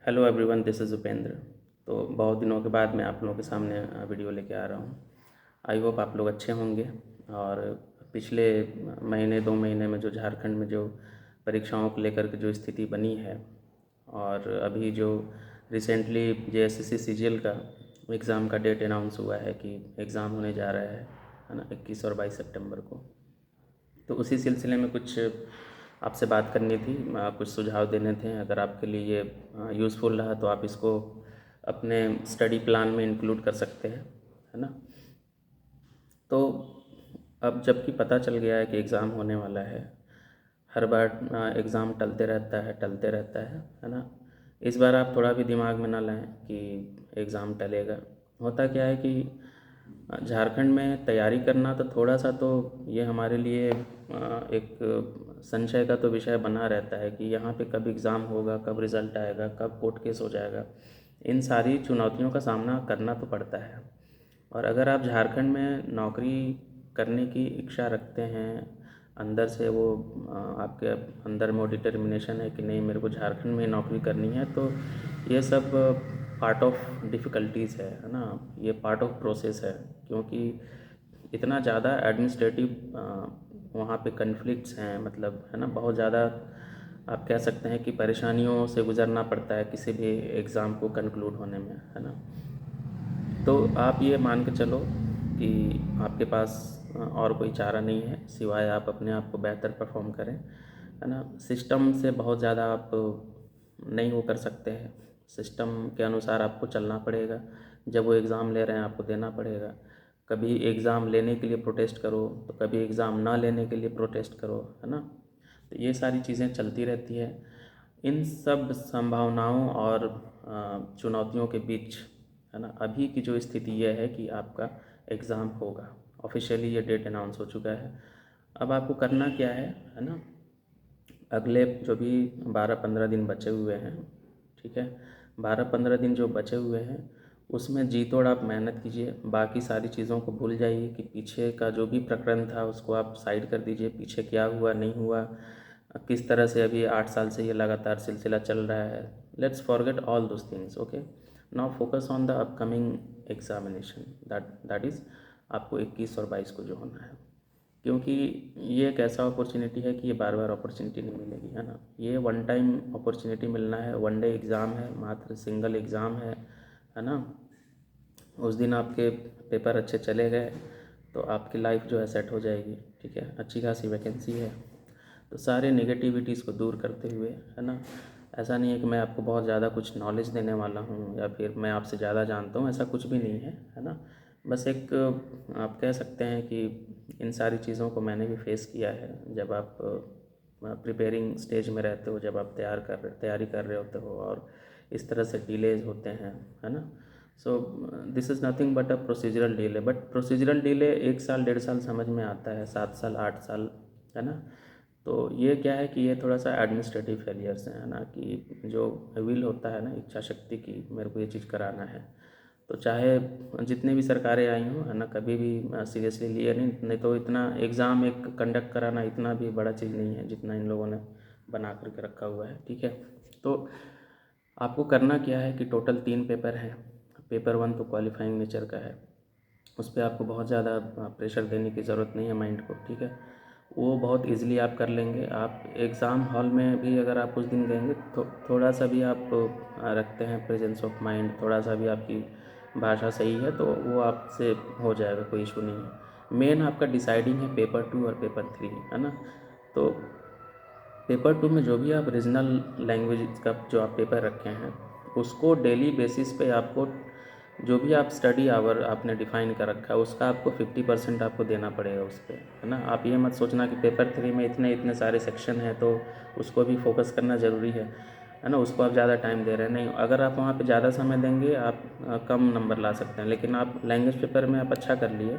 Hello everyone, this is Upendra. तो बहुत दिनों के बाद मैं आप लोगों के सामने वीडियो लेके आ रहा हूँ। आई होप आप लोग अच्छे होंगे। और पिछले महीने 2 महीने में जो झारखंड में जो परीक्षाओं को लेकर के जो स्थिति बनी है, और अभी जो रिसेंटली जेएसएससी सीजीएल का एग्ज़ाम का डेट अनाउंस हुआ है कि एग्ज़ाम होने जा रहा है ना, 21 और 22 सितंबर को। तो उसी सिलसिले में कुछ आपसे बात करनी थी, कुछ सुझाव देने थे। अगर आपके लिए ये यूज़फुल रहा तो आप इसको अपने स्टडी प्लान में इंक्लूड कर सकते हैं, है ना। तो अब जबकि पता चल गया है कि एग्ज़ाम होने वाला है, हर बार एग्ज़ाम टलते रहता है ना। इस बार आप थोड़ा भी दिमाग में ना लाएं कि एग्ज़ाम टलेगा। होता क्या है कि झारखंड में तैयारी करना तो थोड़ा सा तो ये हमारे लिए एक संशय का तो विषय बना रहता है कि यहाँ पे कब एग्ज़ाम होगा, कब रिज़ल्ट आएगा, कब कोर्ट केस हो जाएगा। इन सारी चुनौतियों का सामना करना तो पड़ता है। और अगर आप झारखंड में नौकरी करने की इच्छा रखते हैं, अंदर से वो आपके अंदर में वो डिटर्मिनेशन है कि नहीं मेरे को झारखंड में नौकरी करनी है, तो ये सब पार्ट ऑफ डिफ़िकल्टीज़ है ना। ये पार्ट ऑफ प्रोसेस है, क्योंकि इतना ज़्यादा एडमिनिस्ट्रेटिव वहाँ पे कन्फ्लिक्ट्स हैं, मतलब है ना, बहुत ज़्यादा आप कह सकते हैं कि परेशानियों से गुज़रना पड़ता है किसी भी एग्ज़ाम को कंक्लूड होने में, है ना। तो आप ये मान के चलो कि आपके पास और कोई चारा नहीं है सिवाय आप अपने आप को बेहतर परफॉर्म करें, है ना। सिस्टम से बहुत ज़्यादा आप नहीं वो कर सकते हैं, सिस्टम के अनुसार आपको चलना पड़ेगा। जब वो एग्ज़ाम ले रहे हैं आपको देना पड़ेगा। कभी एग्ज़ाम लेने के लिए प्रोटेस्ट करो, तो कभी एग्ज़ाम ना लेने के लिए प्रोटेस्ट करो, है ना। तो ये सारी चीज़ें चलती रहती है। इन सब संभावनाओं और चुनौतियों के बीच, है ना, अभी की जो स्थिति यह है कि आपका एग्ज़ाम होगा। ऑफिशियली ये डेट अनाउंस हो चुका है। अब आपको करना क्या है ना। अगले जो भी 12-15 दिन बचे हुए हैं, ठीक है, 12-15 दिन जो बचे हुए हैं उसमें जी तोड़ आप मेहनत कीजिए। बाकी सारी चीज़ों को भूल जाइए कि पीछे का जो भी प्रकरण था उसको आप साइड कर दीजिए। पीछे क्या हुआ नहीं हुआ, किस तरह से अभी 8 साल से ये लगातार सिलसिला चल रहा है, let's forget all those things. Okay, now focus on the upcoming examination, that is आपको 21 और 22 को जो होना है। क्योंकि ये एक ऐसा अपॉर्चुनिटी है कि ये बार बार अपॉर्चुनिटी नहीं मिलेगी, है ना। ये वन टाइम अपॉर्चुनिटी मिलना है, वन डे एग्ज़ाम है, मात्र सिंगल एग्ज़ाम है ना। उस दिन आपके पेपर अच्छे चले गए तो आपकी लाइफ जो है सेट हो जाएगी, ठीक है, अच्छी खासी वैकेंसी है। तो सारे नेगेटिविटीज़ को दूर करते हुए, है ना, ऐसा नहीं है कि मैं आपको बहुत ज़्यादा कुछ नॉलेज देने वाला हूँ या फिर मैं आपसे ज़्यादा जानता हूँ, ऐसा कुछ भी नहीं है ना। बस एक आप कह सकते हैं कि इन सारी चीज़ों को मैंने भी फेस किया है। जब आप प्रिपेयरिंग स्टेज में रहते हो, जब आप तैयारी कर रहे होते हो और इस तरह से डिलेज होते हैं, है ना। So this is nothing but a procedural delay. But procedural delay 1 साल 1.5 साल समझ में आता है, 7 साल 8 साल, है ना। तो ये क्या है कि ये थोड़ा सा एडमिनिस्ट्रेटिव फेलियर्स हैं, है ना, कि जो विल होता है ना, इच्छा शक्ति की मेरे को ये चीज़ कराना है, तो चाहे जितने भी सरकारें आई हों, है ना, कभी भी सीरियसली लिए नहीं तो इतना एग्ज़ाम एक कंडक्ट कराना इतना भी बड़ा चीज़ नहीं है जितना इन लोगों ने बना करके रखा हुआ है, ठीक है। तो आपको करना क्या है कि टोटल 3 पेपर हैं। पेपर 1 तो क्वालिफाइंग नेचर का है, उस पर आपको बहुत ज़्यादा प्रेशर देने की ज़रूरत नहीं है माइंड को, ठीक है। वो बहुत इजीली आप कर लेंगे। आप एग्ज़ाम हॉल में भी अगर आप उस दिन गएंगे तो थोड़ा सा भी आप रखते हैं प्रेजेंस ऑफ माइंड, थोड़ा सा भी आपकी भाषा सही है तो वो आपसे हो जाएगा, कोई इशू नहीं है। मेन आपका डिसाइडिंग है पेपर 2 और पेपर 3, है ना। तो पेपर 2 में जो भी आप रीजनल लैंग्वेज का जो आप पेपर रखे हैं उसको डेली बेसिस पे आपको जो भी आप स्टडी आवर आपने डिफ़ाइन कर रखा है उसका आपको 50% आपको देना पड़ेगा उस पर, है ना। आप ये मत सोचना कि पेपर 3 में इतने इतने सारे सेक्शन हैं तो उसको भी फोकस करना ज़रूरी है ना, उसको आप ज़्यादा टाइम दे रहे हैं। नहीं, अगर आप वहाँ पे ज़्यादा समय देंगे आप कम नंबर ला सकते हैं, लेकिन आप लैंग्वेज पेपर में आप अच्छा कर लिए,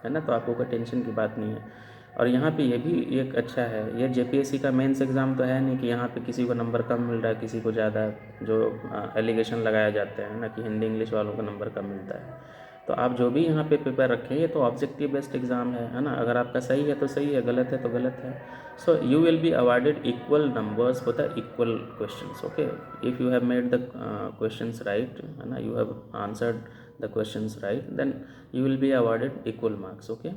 है ना, तो आपको कोई टेंशन की बात नहीं है। और यहाँ पे ये भी एक अच्छा है, ये जेपीएससी का मेंस एग्ज़ाम तो है नहीं कि यहाँ पे किसी को नंबर कम मिल रहा है किसी को ज़्यादा, जो एलिगेशन लगाया जाते हैं ना कि हिंदी इंग्लिश वालों को नंबर कम मिलता है। तो आप जो भी यहाँ पे पेपर रखें ये तो ऑब्जेक्टिव बेस्ड एग्ज़ाम है ना। अगर आपका सही है तो सही है, गलत है तो गलत है। So you will be awarded equal numbers for the equal questions. Okay, if you have made the questions right, है ना, you have answered the questions right, then you will be awarded equal marks. Okay,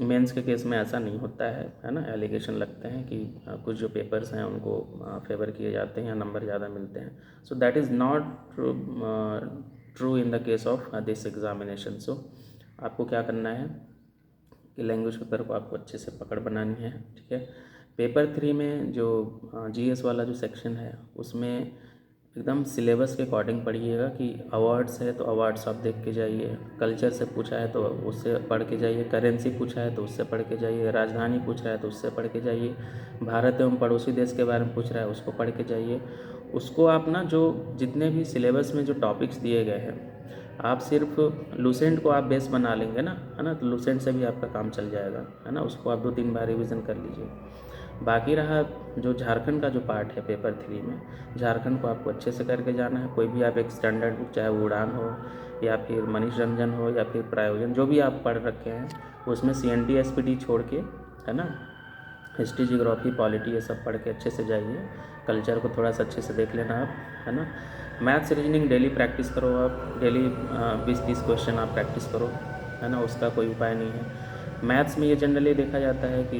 mains के case में ऐसा नहीं होता है ना। Allegation लगते हैं कि कुछ जो पेपर्स हैं उनको फेवर किए जाते हैं या नंबर ज़्यादा मिलते हैं। So that is not true in the case of this examination. So आपको क्या करना है कि लैंग्वेज पेपर को आपको अच्छे से पकड़ बनानी है, ठीक है। पेपर 3 में जो जीएस वाला जो सेक्शन है उसमें एकदम सिलेबस के अकॉर्डिंग पढ़िएगा कि अवार्ड्स है तो अवार्ड्स आप देख के जाइए, कल्चर से पूछा है तो उससे पढ़ के जाइए, करेंसी पूछा है तो उससे पढ़ के जाइए, राजधानी पूछ रहा है तो उससे पढ़ के जाइए, भारत एवं पड़ोसी देश के बारे में पूछ रहा है उसको पढ़ के जाइए। उसको आप ना जो जितने भी सिलेबस में जो टॉपिक्स दिए गए हैं आप सिर्फ लूसेंट को आप बेस बना लेंगे ना, है ना, तो लूसेंट से भी आपका काम चल जाएगा, है ना। उसको आप 2-3 बार रिवीजन कर लीजिए। बाकी रहा जो झारखंड का जो पार्ट है पेपर 3 में, झारखंड को आपको अच्छे से करके जाना है। कोई भी आप एक स्टैंडर्ड बुक, चाहे वो उड़ान हो या फिर मनीष रंजन हो या फिर प्रायोजन, जो भी आप पढ़ रखे हैं उसमें CNT SPD छोड़ के, है ना, हिस्ट्री जियोग्राफी पॉलिटी ये सब पढ़ के अच्छे से जाइए। कल्चर को थोड़ा सा अच्छे से देख लेना आप, है ना। मैथ्स रीजनिंग डेली प्रैक्टिस करो आप, डेली 20-30 क्वेश्चन आप प्रैक्टिस करो, है ना, उसका कोई उपाय नहीं है। मैथ्स में ये जनरली देखा जाता है कि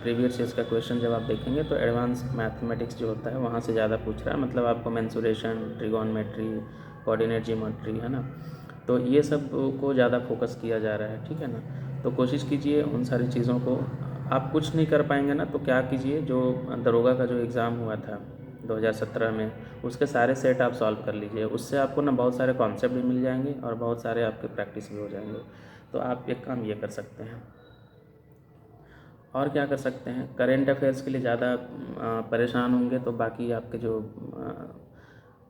प्रीवियस ईयर्स का क्वेश्चन जब आप देखेंगे तो एडवांस मैथमेटिक्स जो होता है वहाँ से ज़्यादा पूछ रहा है, मतलब आपको मेंसुरेशन, ट्रिगोनमेट्री, कोऑर्डिनेट ज्योमेट्री, है ना, तो ये सब को ज़्यादा फोकस किया जा रहा है, ठीक है ना। तो कोशिश कीजिए उन सारी चीज़ों को। आप कुछ नहीं कर पाएंगे ना तो क्या कीजिए, जो दरोगा का जो एग्ज़ाम हुआ था 2017 में उसके सारे सेट आप सॉल्व कर लीजिए। उससे आपको ना बहुत सारे कॉन्सेप्ट भी मिल जाएंगे और बहुत सारे आपके प्रैक्टिस भी हो जाएंगे। तो आप एक काम ये कर सकते हैं। और क्या कर सकते हैं, करेंट अफेयर्स के लिए ज़्यादा परेशान होंगे तो बाकी आपके जो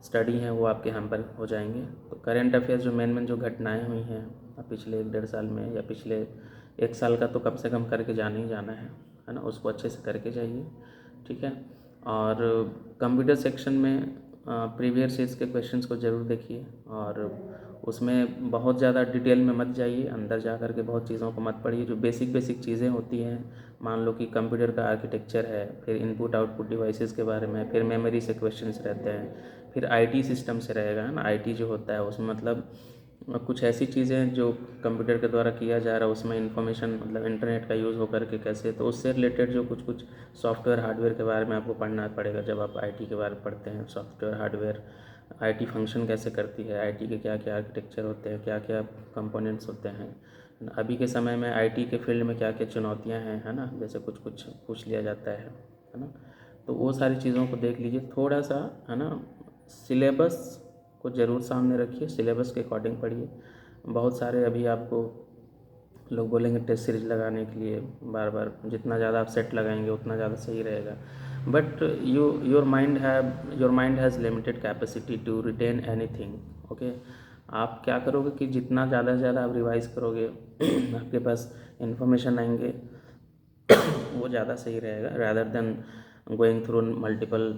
स्टडी हैं वो आपके हम पर हो जाएंगे। तो करेंट अफेयर्स जो मेन जो घटनाएं हुई हैं पिछले 1-1.5 साल में या पिछले 1 साल का तो कम से कम करके जाना ही जाना है ना, उसको अच्छे से करके जाइए, ठीक है। और कंप्यूटर सेक्शन में प्रीवियस ईयर्स के क्वेश्चंस को ज़रूर देखिए और उसमें बहुत ज़्यादा डिटेल में मत जाइए, अंदर जा कर के बहुत चीज़ों को मत पढ़िए। जो बेसिक चीज़ें होती हैं, मान लो कि कंप्यूटर का आर्किटेक्चर है, फिर इनपुट आउटपुट डिवाइसेस के बारे में, फिर मेमोरी से क्वेश्चंस रहते हैं, फिर आईटी सिस्टम से रहेगा ना। आईटी जो होता है उसमें मतलब कुछ ऐसी चीज़ें जो कंप्यूटर के द्वारा किया जा रहा है उसमें इंफॉर्मेशन, मतलब इंटरनेट का यूज़ होकर के कैसे, तो उससे रिलेटेड जो कुछ सॉफ्टवेयर हार्डवेयर के बारे में आपको पढ़ना पड़ेगा। जब आप आईटी के बारे में पढ़ते हैं, सॉफ्टवेयर हार्डवेयर, आईटी फंक्शन कैसे करती है, आईटी के क्या क्या आर्किटेक्चर होते हैं, क्या क्या कंपोनेंट्स होते हैं, अभी के समय में आईटी के फील्ड में क्या क्या चुनौतियां हैं, है ना, जैसे कुछ पूछ लिया जाता है ना। तो वो सारी चीज़ों को देख लीजिए थोड़ा सा, है ना। सिलेबस को ज़रूर सामने रखिए, सिलेबस के अकॉर्डिंग पढ़िए। बहुत सारे अभी आपको लोग बोलेंगे टेस्ट सीरीज लगाने के लिए बार बार, जितना ज़्यादा आप सेट लगाएंगे उतना ज़्यादा सही रहेगा। But your mind has limited capacity to retain anything. Okay, आप क्या करोगे कि जितना ज़्यादा से ज़्यादा आप रिवाइज करोगे आपके पास इंफॉर्मेशन आएंगे वो ज़्यादा सही रहेगा, rather than going through multiple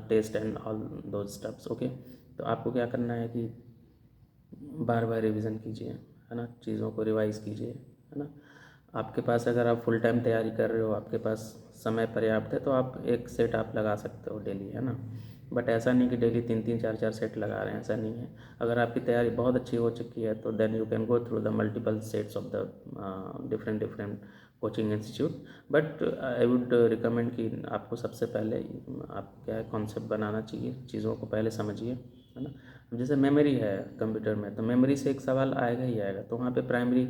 test and all those steps. Okay, तो आपको क्या करना है कि बार बार रिवीजन कीजिए, है ना, चीज़ों को रिवाइज कीजिए, है ना। आपके पास अगर आप फुल टाइम तैयारी कर रहे हो, आपके पास समय पर्याप्त है, तो आप एक सेट आप लगा सकते हो डेली, है ना। बट ऐसा नहीं कि डेली 3-3, 4-4 सेट लगा रहे हैं, ऐसा नहीं है। अगर आपकी तैयारी बहुत अच्छी हो चुकी है तो then you can go through the multiple sets of the different coaching institute. But I would recommend कि आपको सबसे पहले आप क्या है कॉन्सेप्ट बनाना चाहिए, चीज़ों को पहले समझिए, है ना। जैसे मेमोरी है कंप्यूटर में, तो मेमोरी से एक सवाल आएगा ही आएगा, तो वहाँ पे प्राइमरी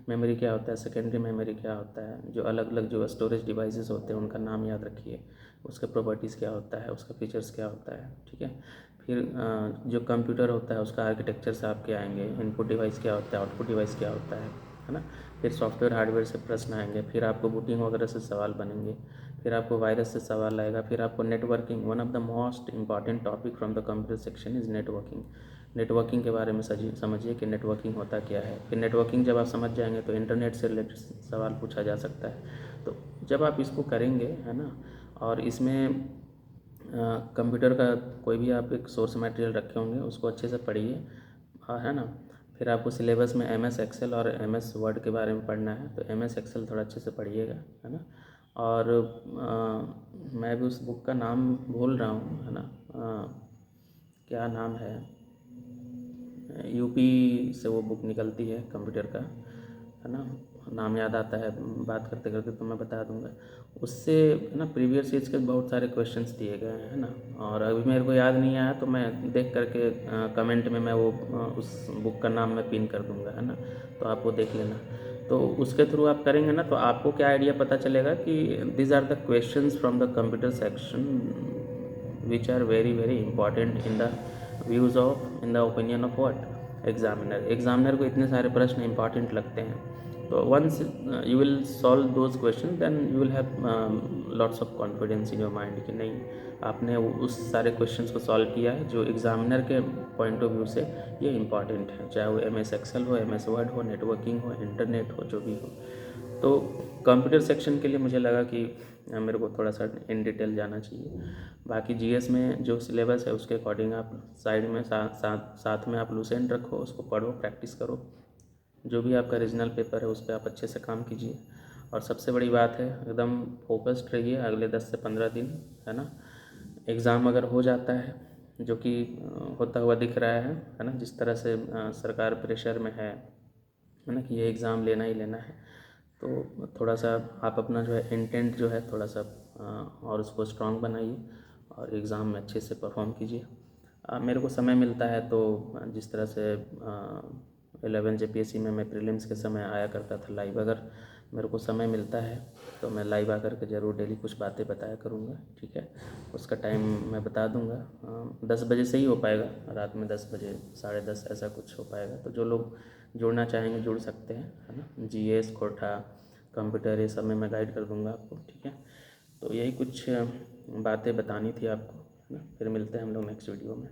मेमोरी क्या होता है, सेकेंडरी मेमोरी क्या होता है, जो अलग अलग जो स्टोरेज डिवाइसेस होते हैं उनका नाम याद रखिए, उसके प्रॉपर्टीज़ क्या होता है, उसका फीचर्स क्या होता है, ठीक है। फिर जो कंप्यूटर होता है उसका आर्किटेक्चर से आपके आएंगे, इनपुट डिवाइस क्या होता है, आउटपुट डिवाइस क्या होता है ना। फिर सॉफ्टवेयर हार्डवेयर से प्रश्न आएंगे, फिर आपको बूटिंग वगैरह से सवाल बनेंगे, फिर आपको वायरस से सवाल आएगा, फिर आपको networking, one of the most important topic from the computer section is networking. Networking के बारे में समझिए कि नेटवर्किंग होता क्या है। फिर नेटवर्किंग जब आप समझ जाएंगे तो इंटरनेट से रिलेटेड सवाल पूछा जा सकता है। तो जब आप इसको करेंगे, है ना, और इसमें कंप्यूटर का कोई भी आप एक सोर्स मटेरियल रखे होंगे उसको अच्छे से पढ़िए, है ना। फिर आपको सिलेबस में एम एस एक्सेल और एम एस वर्ड के बारे में पढ़ना है, तो एम एस एक्सेल थोड़ा अच्छे से पढ़िएगा, है ना। और मैं भी उस बुक का नाम भूल रहा हूँ, है ना, क्या नाम है, यूपी से वो बुक निकलती है कंप्यूटर का, है ना, नाम याद आता है बात करते करते तो मैं बता दूंगा। उससे ना प्रीवियस ईयर्स के बहुत सारे क्वेश्चंस दिए गए हैं, है ना। और अभी मेरे को याद नहीं आया तो मैं देख करके कमेंट में मैं वो उस बुक का नाम मैं पिन कर दूंगा, है ना, तो आप वो देख लेना। तो उसके थ्रू आप करेंगे ना तो आपको क्या आइडिया पता चलेगा कि these are the questions from the computer section which are very very important in the views of in the opinion of what examiner को इतने सारे प्रश्न इंपॉर्टेंट लगते हैं। तो once you will solve those question then you will have lots of confidence in your mind कि नहीं आपने उस सारे क्वेश्चंस को सॉल्व किया है जो एग्जामिनर के पॉइंट ऑफ व्यू से ये इंपॉर्टेंट है, चाहे वो एम एस एक्सेल हो, एम एस वर्ड हो, नेटवर्किंग हो, इंटरनेट हो, जो भी हो। तो कंप्यूटर सेक्शन के लिए मुझे लगा कि मेरे को थोड़ा सा इन डिटेल जाना चाहिए। बाकी जीएस में जो सिलेबस है उसके अकॉर्डिंग आप साइड में साथ में आप लूसेंट रखो, उसको पढ़ो, प्रैक्टिस करो। जो भी आपका रीजनल पेपर है उस पर आप अच्छे से काम कीजिए। और सबसे बड़ी बात है एकदम फोकस्ड रहिए अगले 10 से 15 दिन, है ना। एग्ज़ाम अगर हो जाता है जो कि होता हुआ दिख रहा है ना, जिस तरह से सरकार प्रेशर में है ना कि ये एग्ज़ाम लेना ही लेना है, तो थोड़ा सा आप अपना जो है इंटेंट जो है थोड़ा सा और उसको स्ट्रांग बनाइए और एग्ज़ाम में अच्छे से परफॉर्म कीजिए। मेरे को समय मिलता है तो जिस तरह से 11 जेपीएससी में मैं प्रीलिम्स के समय आया करता था लाइव, अगर मेरे को समय मिलता है तो मैं लाइव आकर के ज़रूर डेली कुछ बातें बताया करूँगा, ठीक है। उसका टाइम मैं बता दूँगा, 10 बजे से ही हो पाएगा, रात में 10 बजे 10:30 ऐसा कुछ हो पाएगा। तो जो लोग जुड़ना चाहेंगे जुड़ सकते हैं, है ना। जीएस, कोटा, कंप्यूटर, ये सब में मैं गाइड कर दूँगा आपको, ठीक है। तो यही कुछ बातें बतानी थी आपको, है ना। फिर मिलते हैं हम लोग नेक्स्ट वीडियो में।